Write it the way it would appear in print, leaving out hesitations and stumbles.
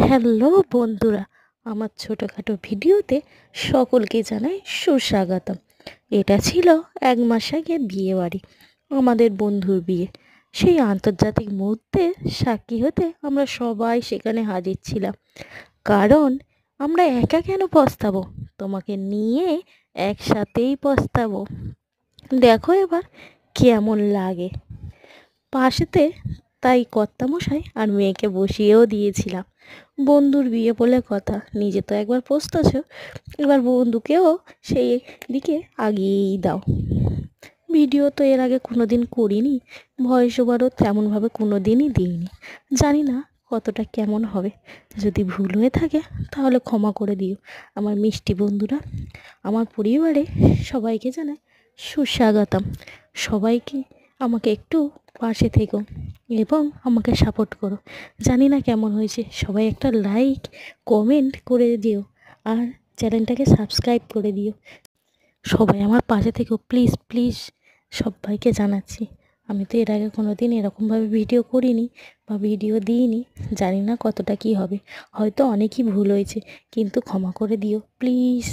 Hello বন্ধুরা, আমার ছোটোখাটো ভিডিওতে সকলকে জানাই সুস্বাগতম। এটা ছিল 1 মাস আগে বিয়েবাড়ি, আমাদের বন্ধুর বিয়ে। সেই আন্তর্জাতিক মুহূর্তে সাক্ষী হতে আমরা সবাই সেখানে হাজির ছিলাম। কারণ আমরা একা কেন পস্তাবো, তোমাকে নিয়ে একসাথেই পস্তাবো। দেখো এবার কেমন লাগে। পাশেতে তাই কর্তামশাই আর মেয়েকে বসিয়েও দিয়েছিলাম। বন্ধুর বিয়ে বলে কথা, নিজে তো একবার পস্তাছ, এবার বন্ধুকেও সেই দিকে আগিয়েই দাও। ভিডিও তো এর আগে কোনো দিন করিনি, ভয়েস ওভারও তেমনভাবে কোনো দিনই দিইনি। জানি না কতটা কেমন হবে। যদি ভুল হয়ে থাকে তাহলে ক্ষমা করে দিও আমার মিষ্টি বন্ধুরা। আমার পরিবারে সবাইকে জানাই সুস্বাগতম। সবাইকে আমাকে একটু পাশে থেকো এবং আমাকে সাপোর্ট করো। জানি না কেমন হয়েছে, সবাই একটা লাইক কমেন্ট করে দিও আর চ্যানেলটাকে সাবস্ক্রাইব করে দিও। সবাই আমার পাশে থেকো প্লিজ প্লিজ, সবাইকে জানাচ্ছি। আমি তো এর আগে কোনো দিন এরকমভাবে ভিডিও করিনি বা ভিডিও দিইনি, জানি না কতটা কী হবে। হয়তো অনেকই ভুল হয়েছে, কিন্তু ক্ষমা করে দিও প্লিজ।